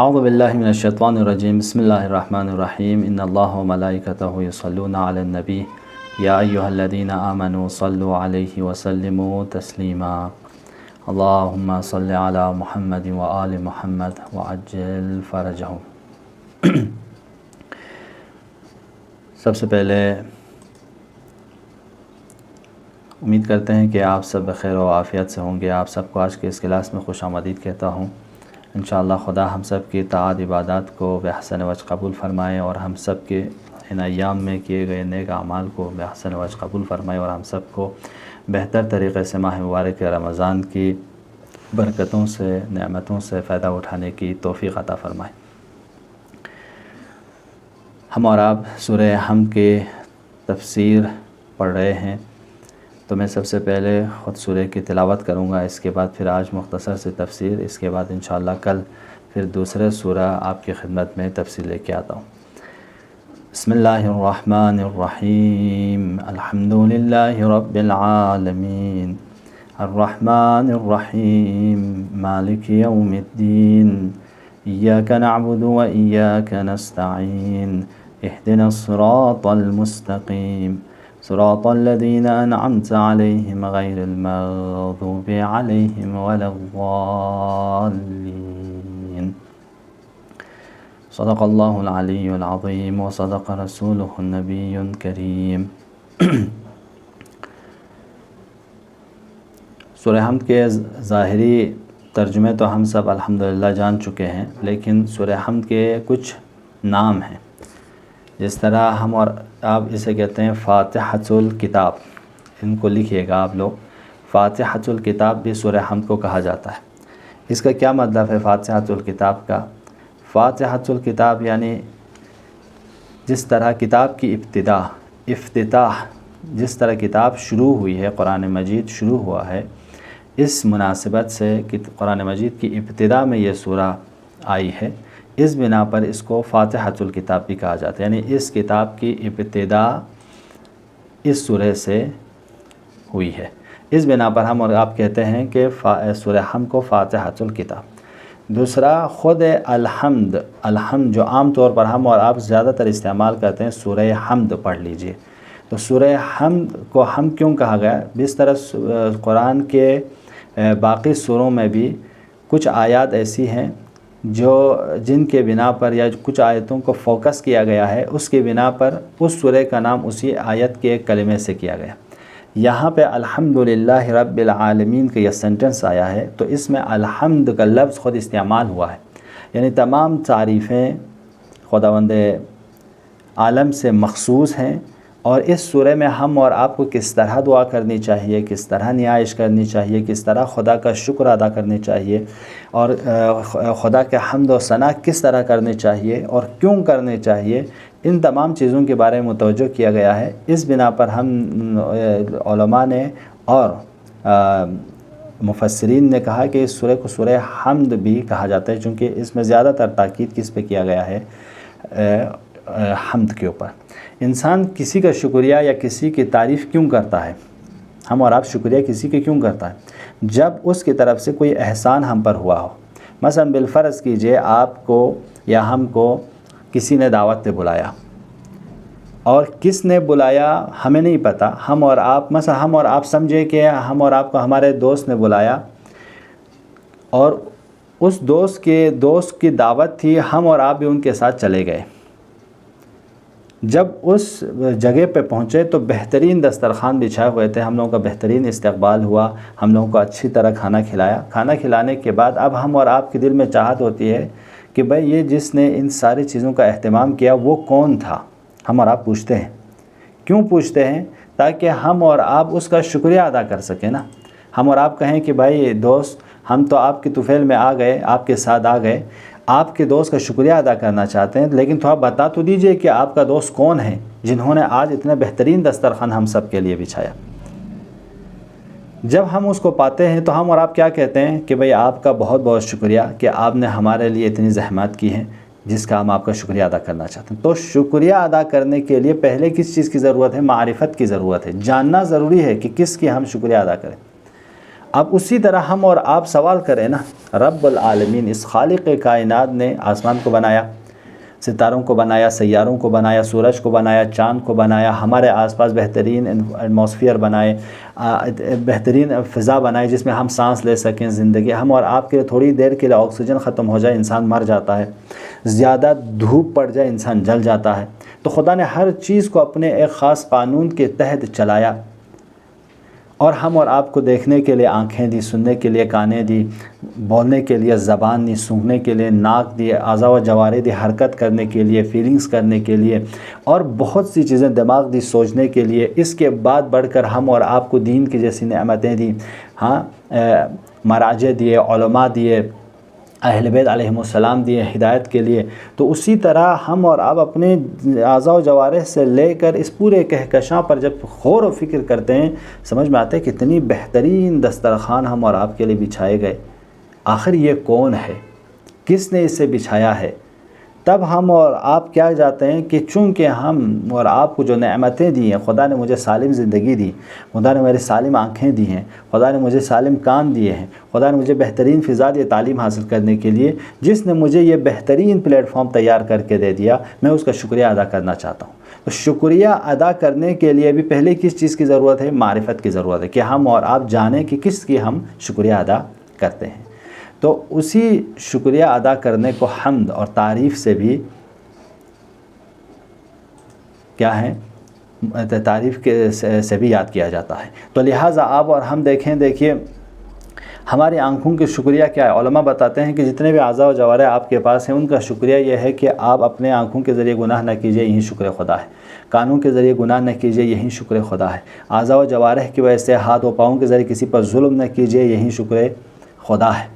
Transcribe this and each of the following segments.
اعوذ باللہ من الشیطان الرجیم بسم اللہ الرحمن الرحیم ان اللہ و ملائکتہ یصلون علی النبی یا ایہا الذین آمنوا صلوا علیہ وسلموا تسلیما اللہم صل علی محمد و آل محمد وعجل فرجہم۔ سب سے پہلے امید کرتے ہیں کہ آپ سب بخیر و عافیت سے ہوں گے۔ آپ سب کو آج کے اس کلاس میں خوش آمدید کہتا ہوں۔ انشاءاللہ خدا ہم سب کی طاعت عبادات کو بحسن وجہ قبول فرمائے اور ہم سب کے ان ایام میں کیے گئے نیک اعمال کو بحسن وجہ قبول فرمائے اور ہم سب کو بہتر طریقے سے ماہ مبارک رمضان کی برکتوں سے نعمتوں سے فائدہ اٹھانے کی توفیق عطا فرمائے۔ ہم اور آپ سورہ حمد کی تفسیر پڑھ رہے ہیں، تو میں سب سے پہلے خود سورہ کی تلاوت کروں گا، اس کے بعد پھر آج مختصر سے تفسیر، اس کے بعد انشاءاللہ کل پھر دوسرے سورہ آپ کی خدمت میں تفسیر لے کے آتا ہوں۔ بسم اللہ الرحمن الرحیم، الحمد للہ رب العالمین، الرحمن الرحیم، مالک یوم الدین، ایاک نعبد و ایاک نستعین، اہدنا الصراط المستقیم، صراط الذین انعمت علیہم غیر المغضوب علیہم ولا الضالین۔ صدق اللہ العلی العظیم و صدق رسولہ النبی الکریم۔ سورہ حمد کے ظاہری ترجمے تو ہم سب الحمدللہ جان چکے ہیں، لیکن سورہ حمد کے کچھ نام ہیں، جس طرح ہم اور آپ اسے کہتے ہیں فاتحۃ الکتاب، ان کو لکھیے گا آپ لوگ، فاتحۃ الکتاب بھی سورہ حمد کو کہا جاتا ہے۔ اس کا کیا مطلب ہے فاتحۃ الکتاب کا؟ فاتحۃ الکتاب یعنی جس طرح کتاب کی افتتاح جس طرح کتاب شروع ہوئی ہے، قرآن مجید شروع ہوا ہے، اس مناسبت سے کہ قرآن مجید کی ابتدا میں یہ سورہ آئی ہے، اس بنا پر اس کو فاتحۃ الکتاب بھی کہا جاتا ہے، یعنی اس کتاب کی ابتدا اس سورہ سے ہوئی ہے، اس بنا پر ہم اور آپ کہتے ہیں کہ سورہ حمد کو فاتحۃ الکتاب۔ دوسرا خود الحمد جو عام طور پر ہم اور آپ زیادہ تر استعمال کرتے ہیں، سورہ حمد پڑھ لیجئے۔ تو سورہ حمد کو حمد کیوں کہا گیا؟ اس طرح قرآن کے باقی سوروں میں بھی کچھ آیات ایسی ہیں جن کے بنا پر یا کچھ آیتوں کو فوکس کیا گیا ہے، اس کے بنا پر اس سورہ کا نام اسی آیت کے ایک کلمے سے کیا گیا۔ یہاں پہ الحمدللہ رب العالمین کا یہ سنٹنس آیا ہے، تو اس میں الحمد کا لفظ خود استعمال ہوا ہے، یعنی تمام تعریفیں خداوند عالم سے مخصوص ہیں، اور اس سورہ میں ہم اور آپ کو کس طرح دعا کرنی چاہیے، کس طرح نیائش کرنی چاہیے، کس طرح خدا کا شکر ادا کرنی چاہیے، اور خدا کے حمد و ثنا کس طرح کرنی چاہیے اور کیوں کرنی چاہیے، ان تمام چیزوں کے بارے میں متوجہ کیا گیا ہے۔ اس بنا پر ہم علماء نے اور مفسرین نے کہا کہ اس سورہ کو سورہ حمد بھی کہا جاتا ہے، چونکہ اس میں زیادہ تر تاکید کس پہ کیا گیا ہے؟ حمد کے اوپر۔ انسان کسی کا شکریہ یا کسی کی تعریف کیوں کرتا ہے؟ ہم اور آپ شکریہ کسی کے کیوں کرتا ہے؟ جب اس کی طرف سے کوئی احسان ہم پر ہوا ہو۔ مثلا بالفرض کیجئے آپ کو یا ہم کو کسی نے دعوت پہ بلایا، اور کس نے بلایا ہمیں نہیں پتہ، ہم اور آپ سمجھے کہ ہم اور آپ کو ہمارے دوست نے بلایا، اور اس دوست کی دعوت تھی، ہم اور آپ بھی ان کے ساتھ چلے گئے۔ جب اس جگہ پہ پہنچے تو بہترین دسترخوان بچھائے ہوئے تھے، ہم لوگوں کا بہترین استقبال ہوا، ہم لوگوں کو اچھی طرح کھانا کھلایا۔ کھانا کھلانے کے بعد اب ہم اور آپ کے دل میں چاہت ہوتی ہے کہ بھئی یہ جس نے ان ساری چیزوں کا اہتمام کیا وہ کون تھا؟ ہم اور آپ پوچھتے ہیں۔ کیوں پوچھتے ہیں؟ تاکہ ہم اور آپ اس کا شکریہ ادا کر سکیں نا۔ ہم اور آپ کہیں کہ بھائی دوست، ہم تو آپ کی طفیل میں آ گئے، آپ کے ساتھ آ گئے، آپ کے دوست کا شکریہ ادا کرنا چاہتے ہیں، لیکن تھوڑا بتا تو دیجئے کہ آپ کا دوست کون ہے جنہوں نے آج اتنا بہترین دسترخوان ہم سب کے لیے بچھایا۔ جب ہم اس کو پاتے ہیں تو ہم اور آپ کیا کہتے ہیں کہ بھئی آپ کا بہت بہت شکریہ کہ آپ نے ہمارے لیے اتنی زحمت کی ہیں، جس کا ہم آپ کا شکریہ ادا کرنا چاہتے ہیں۔ تو شکریہ ادا کرنے کے لیے پہلے کس چیز کی ضرورت ہے؟ معرفت کی ضرورت ہے، جاننا ضروری ہے کہ کس کی ہم شکریہ ادا کریں۔ اب اسی طرح ہم اور آپ سوال کریں نا، رب العالمین اس خالق کائنات نے آسمان کو بنایا، ستاروں کو بنایا، سیاروں کو بنایا، سورج کو بنایا، چاند کو بنایا، ہمارے آس پاس بہترین ایٹماسفیئر بنائے، بہترین فضا بنائے جس میں ہم سانس لے سکیں زندگی. ہم اور آپ کے لیے تھوڑی دیر کے لیے آکسیجن ختم ہو جائے انسان مر جاتا ہے، زیادہ دھوپ پڑ جائے انسان جل جاتا ہے. تو خدا نے ہر چیز کو اپنے ایک خاص قانون کے تحت چلایا، اور ہم اور آپ کو دیکھنے کے لیے آنکھیں دی، سننے کے لیے کانیں دی، بولنے کے لیے زبان دی، سونگھنے کے لیے ناک دی، اعضاء و جوارح دی، حرکت کرنے کے لیے، فیلنگز کرنے کے لیے، اور بہت سی چیزیں دماغ دی سوچنے کے لیے. اس کے بعد بڑھ کر ہم اور آپ کو دین کی جیسی نعمتیں دی، ہاں مراجع دیے، علماء دیے، اہل بیت علیہم السلام دیے ہدایت کے لیے. تو اسی طرح ہم اور آپ اپنے اعضاء و جوارح سے لے کر اس پورے کہکشاں پر جب غور و فکر کرتے ہیں، سمجھ میں آتا ہے کتنی بہترین دسترخوان ہم اور آپ کے لیے بچھائے گئے. آخر یہ کون ہے؟ کس نے اسے بچھایا ہے؟ تب ہم اور آپ کیا جاتے ہیں کہ چونکہ ہم اور آپ کو جو نعمتیں دی ہیں، خدا نے مجھے سالم زندگی دی، خدا نے میرے سالم آنکھیں دی ہیں، خدا نے مجھے سالم کان دیے ہیں، خدا نے مجھے بہترین فضا دی تعلیم حاصل کرنے کے لیے، جس نے مجھے یہ بہترین پلیٹ فارم تیار کر کے دے دیا، میں اس کا شکریہ ادا کرنا چاہتا ہوں. تو شکریہ ادا کرنے کے لیے بھی پہلے کس چیز کی ضرورت ہے؟ معرفت کی ضرورت ہے، کہ ہم اور آپ جانیں کہ کس کی ہم شکریہ ادا کرتے ہیں. تو اسی شکریہ ادا کرنے کو حمد اور تعریف سے بھی کیا ہے؟ تعریف کے سے بھی یاد کیا جاتا ہے. تو لہٰذا آپ اور ہم دیکھیے ہماری آنکھوں کے شکریہ کیا ہے. علماء بتاتے ہیں کہ جتنے بھی اعضاء و جوارح آپ کے پاس ہیں ان کا شکریہ یہ ہے کہ آپ اپنے آنکھوں کے ذریعے گناہ نہ کیجئے، یہی شکر خدا ہے. کانوں کے ذریعے گناہ نہ کیجئے، یہی شکر خدا ہے. اعضاء و جوارح کی وجہ سے ہاتھ و پاؤں کے ذریعے کسی پر ظلم نہ کیجئے، یہی شکر خدا ہے.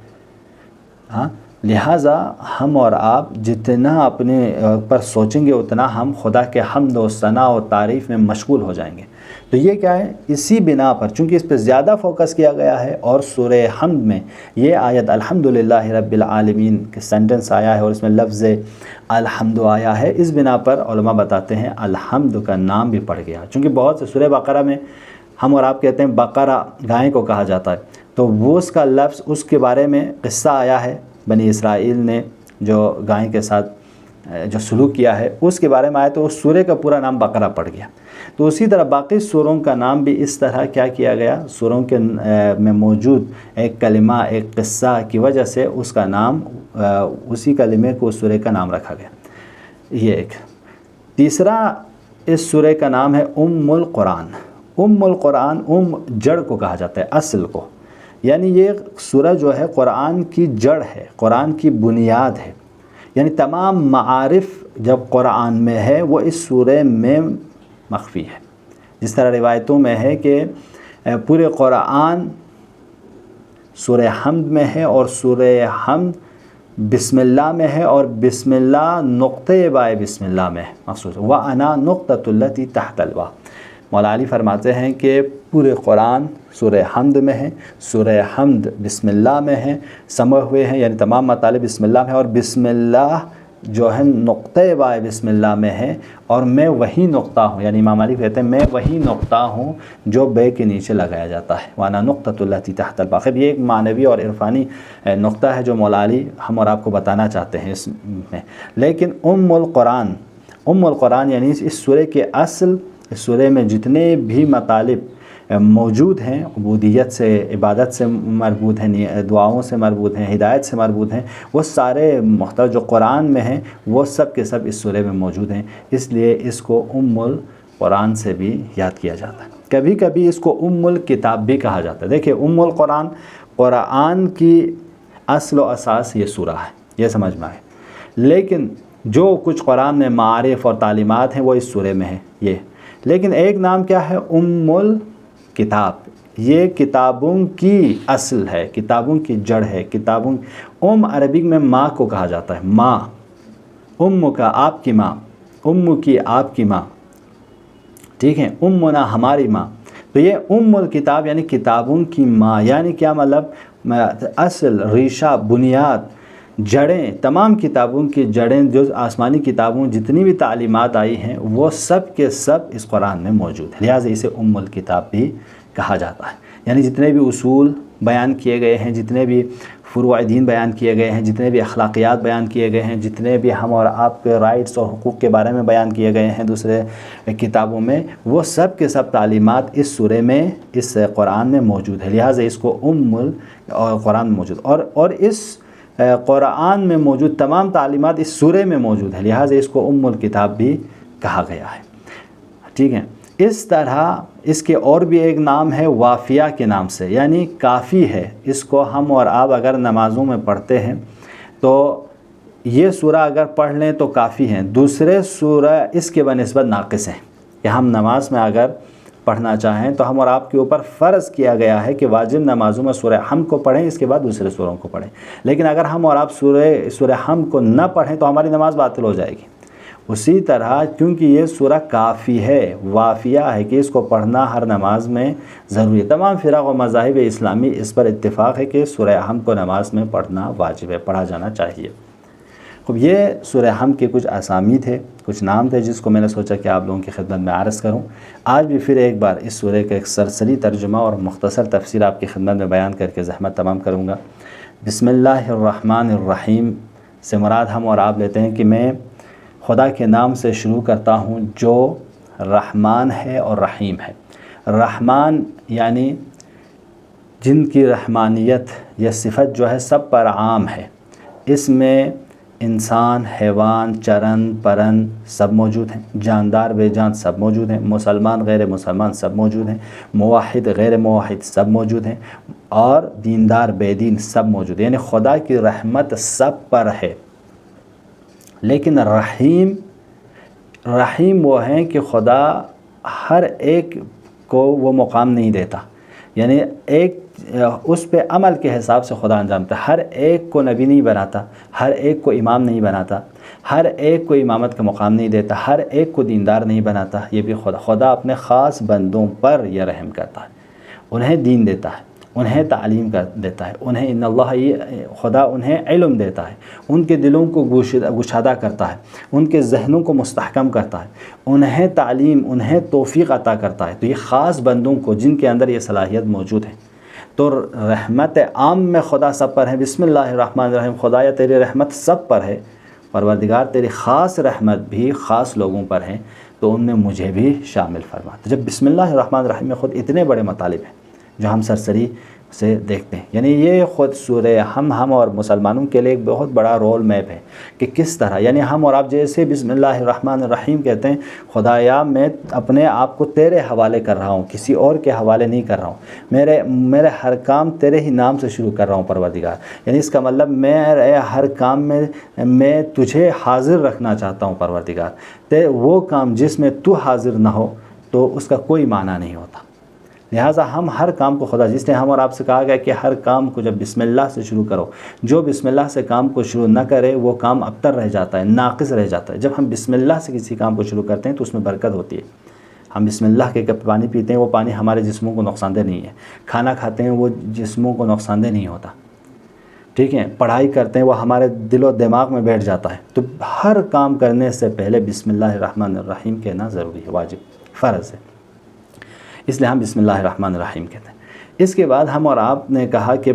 ہاں، لہٰذا ہم اور آپ جتنا اپنے پر سوچیں گے اتنا ہم خدا کے حمد و ثنا و تعریف میں مشغول ہو جائیں گے. تو یہ کیا ہے؟ اسی بنا پر چونکہ اس پہ زیادہ فوکس کیا گیا ہے، اور سورہ حمد میں یہ آیت الحمدللہ رب العالمین کے سینٹنس آیا ہے اور اس میں لفظ الحمد آیا ہے، اس بنا پر علماء بتاتے ہیں الحمد کا نام بھی پڑ گیا. چونکہ بہت سے سورہ بقرہ میں ہم اور آپ کہتے ہیں بقرہ گائے کو کہا جاتا ہے، تو وہ اس کا لفظ، اس کے بارے میں قصہ آیا ہے، بنی اسرائیل نے جو گائے کے ساتھ جو سلوک کیا ہے اس کے بارے میں آیا، تو اس سورے کا پورا نام بقرہ پڑ گیا. تو اسی طرح باقی سوروں کا نام بھی اس طرح کیا گیا، سوروں کے میں موجود ایک کلمہ، ایک قصہ کی وجہ سے اس کا نام، اسی کلمے کو اس سورے کا نام رکھا گیا. یہ ایک. تیسرا اس سورے کا نام ہے ام القرآن. ام القرآن، ام جڑ کو کہا جاتا ہے، اصل کو، یعنی یہ سورہ جو ہے قرآن کی جڑ ہے، قرآن کی بنیاد ہے. یعنی تمام معارف جب قرآن میں ہے وہ اس سورہ میں مخفی ہے. جس طرح روایتوں میں ہے کہ پورے قرآن سورہ حمد میں ہے، اور سورہ حمد بسم اللہ میں ہے، اور بسم اللہ نقطۂ بائے بسم اللہ میں مخصوص. وَأَنَا نُقْطَةُ الَّتِي تَحْتَ الْبَاءِ. مولا علی فرماتے ہیں کہ پورے قرآن سورہ حمد میں ہے، سورہ حمد بسم اللہ میں ہے، سمے ہوئے ہیں، یعنی تمام مطالب بسم اللہ میں ہے، اور بسم اللہ جو ہے نقطۂ بائے بسم اللہ میں ہے، اور میں وہی نقطہ ہوں. یعنی امام علی کہتے ہیں میں وہی نقطہ ہوں جو بے کے نیچے لگایا جاتا ہے. وَأَنَا نُقْطَةُ الَّتِي تَحْتَ الْبَاءِ. یہ ایک معنوی اور عرفانی نقطہ ہے جو مولا علی ہم اور آپ کو بتانا چاہتے ہیں اس میں. لیکن ام القرآن یعنی اس سورے کے اصل، اس سورے میں جتنے بھی مطالب موجود ہیں، عبودیت سے، عبادت سے مربوط ہیں، دعاؤں سے مربوط ہیں، ہدایت سے مربوط ہیں، وہ سارے محتوى جو قرآن میں ہیں وہ سب کے سب اس سورے میں موجود ہیں. اس لیے اس کو ام القرآن سے بھی یاد کیا جاتا ہے. کبھی کبھی اس کو ام الکتاب بھی کہا جاتا ہے. دیکھیں ام القرآن، قرآن کی اصل و اساس یہ سورہ ہے، یہ سمجھ میں آئے، لیکن جو کچھ قرآن میں معارف اور تعلیمات ہیں وہ اس سورے میں ہے یہ. لیکن ایک نام کیا ہے؟ ام الکتاب. یہ کتابوں کی اصل ہے، کتابوں کی جڑ ہے. کتابوں، ام عربی میں ماں کو کہا جاتا ہے، ماں. ام کا آپ کی ماں، ام کی آپ کی ماں، ٹھیک ہے، امنا ہماری ماں. تو یہ ام الکتاب یعنی کتابوں کی ماں. یعنی کیا مطلب؟ اصل، ریشہ، بنیاد، جڑیں، تمام کتابوں کی جڑیں، جو آسمانی کتابوں جتنی بھی تعلیمات آئی ہیں وہ سب کے سب اس قرآن میں موجود ہیں. لہٰذا اسے ام الکتاب بھی کہا جاتا ہے. یعنی جتنے بھی اصول بیان کیے گئے ہیں، جتنے بھی فروع دین بیان کیے گئے ہیں، جتنے بھی اخلاقیات بیان کیے گئے ہیں، جتنے بھی ہم اور آپ کے رائٹس اور حقوق کے بارے میں بیان کیے گئے ہیں دوسرے کتابوں میں، وہ سب کے سب تعلیمات اس سورہ میں، اس قرآن میں موجود ہے. لہٰذا اس کو قرآن میں موجود، اور اس قرآن میں موجود تمام تعلیمات اس سورہ میں موجود ہے. لہٰذا اس کو الکتاب بھی کہا گیا ہے. ٹھیک ہے. اس طرح اس کے اور بھی ایک نام ہے وافیہ کے نام سے، یعنی کافی ہے. اس کو ہم اور آپ اگر نمازوں میں پڑھتے ہیں تو یہ سورہ اگر پڑھ لیں تو کافی ہیں. دوسرے سورہ اس کے بنسبت ناقص ہیں کہ ہم نماز میں اگر پڑھنا چاہیں تو ہم اور آپ کے اوپر فرض کیا گیا ہے کہ واجب نمازوں میں سورہ حمد کو پڑھیں، اس کے بعد دوسرے سوروں کو پڑھیں. لیکن اگر ہم اور آپ سورہ حمد کو نہ پڑھیں تو ہماری نماز باطل ہو جائے گی. اسی طرح کیونکہ یہ سورہ کافی ہے، وافیہ ہے کہ اس کو پڑھنا ہر نماز میں ضروری ہے. تمام فرق و مذاہب اسلامی اس پر اتفاق ہے کہ سورہ حمد کو نماز میں پڑھنا واجب ہے، پڑھا جانا چاہیے. خب یہ سورہ حمد کے کچھ اسامی تھے، کچھ نام تھے جس کو میں نے سوچا کہ آپ لوگوں کی خدمت میں عرض کروں. آج بھی پھر ایک بار اس سورہ کا ایک سرسری ترجمہ اور مختصر تفسیر آپ کی خدمت میں بیان کر کے زحمت تمام کروں گا. بسم اللہ الرحمن الرحیم سے مراد ہم اور آپ لیتے ہیں کہ میں خدا کے نام سے شروع کرتا ہوں جو رحمان ہے اور رحیم ہے. رحمان یعنی جن کی رحمانیت یا صفت جو ہے سب پر عام ہے. اس میں انسان، حیوان، چرند، پرند سب موجود ہیں، جاندار بے جان سب موجود ہیں، مسلمان غیر مسلمان سب موجود ہیں، موحد غیر موحد سب موجود ہیں، اور دیندار بے دین سب موجود ہیں. یعنی خدا کی رحمت سب پر ہے. لیکن رحیم وہ ہیں کہ خدا ہر ایک کو وہ مقام نہیں دیتا. یعنی ایک اس پہ عمل کے حساب سے خدا انجام دیتا. ہر ایک کو نبی نہیں بناتا، ہر ایک کو امام نہیں بناتا، ہر ایک کو امامت کا مقام نہیں دیتا، ہر ایک کو دیندار نہیں بناتا. یہ بھی خدا اپنے خاص بندوں پر یہ رحم کرتا ہے، انہیں دین دیتا ہے، انہیں تعلیم دیتا ہے، انہیں ان اللہ خدا انہیں علم دیتا ہے، ان کے دلوں کو گشادہ کرتا ہے، ان کے ذہنوں کو مستحکم کرتا ہے، انہیں تعلیم، انہیں توفیق عطا کرتا ہے. تو یہ خاص بندوں کو جن کے اندر یہ صلاحیت موجود ہے. تو رحمت عام میں خدا سب پر ہے. بسم اللہ الرحمن الرحیم، خدایا تیری رحمت سب پر ہے، پروردگار تیری خاص رحمت بھی خاص لوگوں پر ہے تو ان میں مجھے بھی شامل فرما. تو جب بسم اللہ الرحمن الرحیم میں خود اتنے بڑے مطالب ہیں جو ہم سرسری سے دیکھتے ہیں، یعنی یہ خود سورہ ہم اور مسلمانوں کے لیے ایک بہت بڑا رول میپ ہے کہ کس طرح، یعنی ہم اور آپ جیسے بسم اللہ الرحمن الرحیم کہتے ہیں، خدایا میں اپنے آپ کو تیرے حوالے کر رہا ہوں، کسی اور کے حوالے نہیں کر رہا ہوں، میرے ہر کام تیرے ہی نام سے شروع کر رہا ہوں پروردگار. یعنی اس کا مطلب میرے ہر کام میں تجھے حاضر رکھنا چاہتا ہوں پروردگار. وہ کام جس میں تو حاضر نہ ہو تو اس کا کوئی معنی نہیں ہوتا. لہٰذا ہم ہر کام کو خدا، جس نے ہم اور آپ سے کہا گیا کہ ہر کام کو جب بسم اللہ سے شروع کرو، جو بسم اللہ سے کام کو شروع نہ کرے وہ کام ابتر رہ جاتا ہے، ناقص رہ جاتا ہے. جب ہم بسم اللہ سے کسی کام کو شروع کرتے ہیں تو اس میں برکت ہوتی ہے. ہم بسم اللہ کے کپ پانی پیتے ہیں، وہ پانی ہمارے جسموں کو نقصان دہ نہیں ہے. کھانا کھاتے ہیں وہ جسموں کو نقصان دہ نہیں ہوتا. ٹھیک ہے. پڑھائی کرتے ہیں وہ ہمارے دل و دماغ میں بیٹھ جاتا ہے. تو ہر کام کرنے سے پہلے بسم اللہ الرحمن الرحیم کہنا ضروری ہے، واجب، فرض ہے. اس لیے ہم بسم اللہ الرحمن الرحیم کہتے ہیں. اس کے بعد ہم اور آپ نے کہا کہ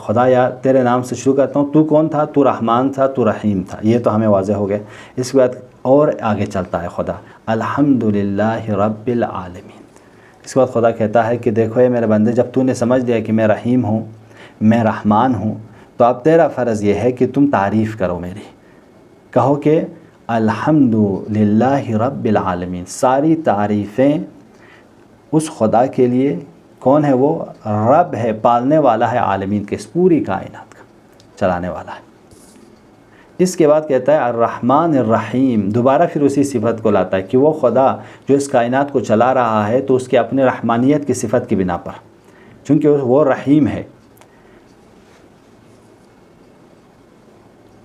خدایا تیرے نام سے شروع کرتا ہوں. تو کون تھا؟ تو رحمان تھا، تو رحیم تھا. یہ تو ہمیں واضح ہو گیا. اس کے بعد اور آگے چلتا ہے خدا، الحمدللہ رب العالمین. اس کے بعد خدا کہتا ہے کہ دیکھو اے میرے بندے، جب تو نے سمجھ لیا کہ میں رحیم ہوں، میں رحمان ہوں، تو اب تیرا فرض یہ ہے کہ تم تعریف کرو میری. کہو کہ الحمدللہ رب العالمین، ساری تعریفیں اس خدا کے لیے. کون ہے وہ؟ رب ہے، پالنے والا ہے عالمین کے، اس پوری کائنات کا چلانے والا ہے. اس کے بعد کہتا ہے الرحمن الرحیم. دوبارہ پھر اسی صفت کو لاتا ہے کہ وہ خدا جو اس کائنات کو چلا رہا ہے تو اس کے اپنے رحمانیت کی صفت کی بنا پر، چونکہ وہ رحیم ہے،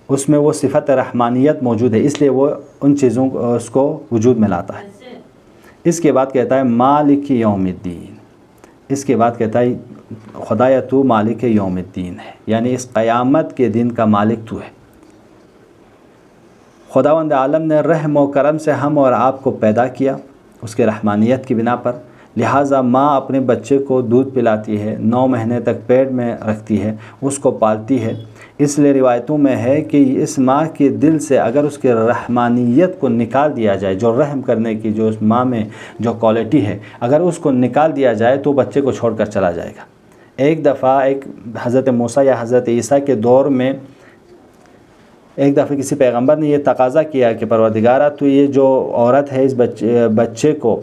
اس میں وہ صفت رحمانیت موجود ہے، اس لیے وہ ان چیزوں کو اس کو وجود میں لاتا ہے. اس کے بعد کہتا ہے مالک یوم الدین. اس کے بعد کہتا ہے خدایا تو مالک یوم الدین ہے، یعنی اس قیامت کے دن کا مالک تو ہے. خداوند عالم نے رحم و کرم سے ہم اور آپ کو پیدا کیا اس کے رحمانیت کی بنا پر، لہٰذا ماں اپنے بچے کو دودھ پلاتی ہے، 9 مہینے تک پیٹ میں رکھتی ہے، اس کو پالتی ہے۔ اس لیے روایتوں میں ہے کہ اس ماں کے دل سے اگر اس کے رحمانیت کو نکال دیا جائے، جو رحم کرنے کی جو اس ماں میں جو کوالٹی ہے، اگر اس کو نکال دیا جائے تو بچے کو چھوڑ کر چلا جائے گا۔ ایک دفعہ ایک حضرت موسیٰ یا حضرت عیسیٰ کے دور میں ایک دفعہ کسی پیغمبر نے یہ تقاضا کیا کہ پروردگارہ تو یہ جو عورت ہے اس بچے کو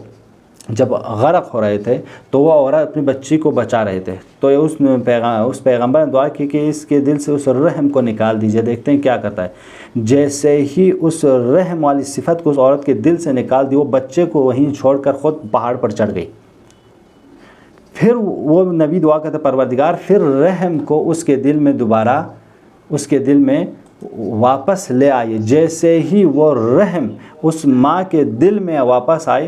جب غرق ہو رہے تھے تو وہ عورت اپنی بچی کو بچا رہے تھے، تو اس پیغمبر نے دعا کی کہ اس کے دل سے اس رحم کو نکال دیجئے۔ دیکھتے ہیں کیا کرتا ہے، جیسے ہی اس رحم والی صفت کو اس عورت کے دل سے نکال دی، وہ بچے کو وہیں چھوڑ کر خود پہاڑ پر چڑھ گئی۔ پھر وہ نبی دعا کرتا پروردگار پھر رحم کو اس کے دل میں دوبارہ اس کے دل میں واپس لے آئیے۔ جیسے ہی وہ رحم اس ماں کے دل میں واپس آئے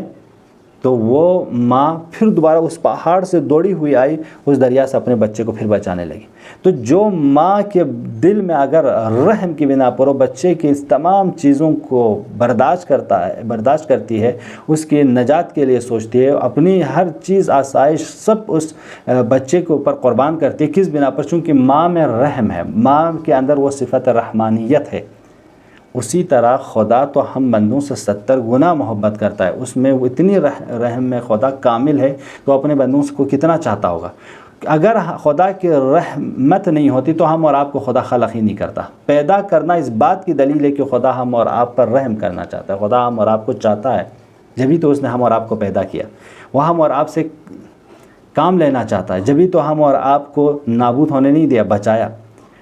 تو وہ ماں پھر دوبارہ اس پہاڑ سے دوڑی ہوئی آئی، اس دریا سے اپنے بچے کو پھر بچانے لگی۔ تو جو ماں کے دل میں اگر رحم کی بنا پر وہ بچے کی اس تمام چیزوں کو برداشت کرتی ہے، اس کی نجات کے لیے سوچتی ہے، اپنی ہر چیز آسائش سب اس بچے کے اوپر قربان کرتی ہے، کس بنا پر؟ چونکہ ماں میں رحم ہے، ماں کے اندر وہ صفت رحمانیت ہے۔ اسی طرح خدا تو ہم بندوں سے 70 گنا محبت کرتا ہے، اس میں وہ اتنی رحم میں خدا کامل ہے تو اپنے بندوں کو کتنا چاہتا ہوگا۔ اگر خدا کی رحمت نہیں ہوتی تو ہم اور آپ کو خدا خلق ہی نہیں کرتا۔ پیدا کرنا اس بات کی دلیل ہے کہ خدا ہم اور آپ پر رحم کرنا چاہتا ہے، خدا ہم اور آپ کو چاہتا ہے، جبھی تو اس نے ہم اور آپ کو پیدا کیا۔ وہ ہم اور آپ سے کام لینا چاہتا ہے، جبھی تو ہم اور آپ کو نابود ہونے نہیں دیا، بچایا۔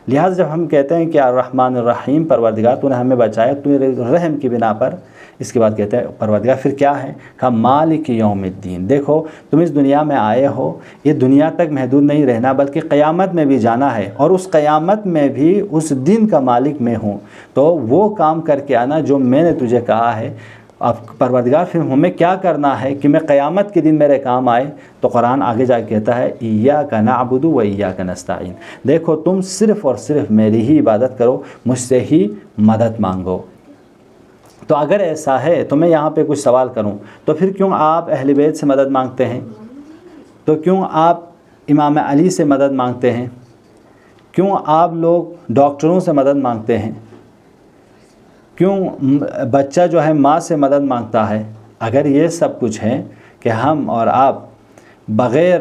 لہٰذا جب ہم کہتے ہیں کہ الرحمن الرحیم پروردگار تو نے ہمیں بچایا، تو رحم کی بنا پر، اس کے بعد کہتے ہیں پروردگار پھر کیا ہے؟ کہا مالک یوم الدین۔ دیکھو تم اس دنیا میں آئے ہو، یہ دنیا تک محدود نہیں رہنا بلکہ قیامت میں بھی جانا ہے، اور اس قیامت میں بھی اس دن کا مالک میں ہوں، تو وہ کام کر کے آنا جو میں نے تجھے کہا ہے۔ اب پروردگار پھر ہمیں کیا کرنا ہے کہ میں قیامت کے دن میرے کام آئے؟ تو قرآن آگے جا کے کہتا ہے ایاک نعبد و ایاک نستعین، دیکھو تم صرف اور صرف میری ہی عبادت کرو، مجھ سے ہی مدد مانگو۔ تو اگر ایسا ہے تو میں یہاں پہ کچھ سوال کروں، تو پھر کیوں آپ اہل بیت سے مدد مانگتے ہیں؟ تو کیوں آپ امام علی سے مدد مانگتے ہیں؟ کیوں آپ لوگ ڈاکٹروں سے مدد مانگتے ہیں؟ کیوں بچہ جو ہے ماں سے مدد مانگتا ہے؟ اگر یہ سب کچھ ہے کہ ہم اور آپ بغیر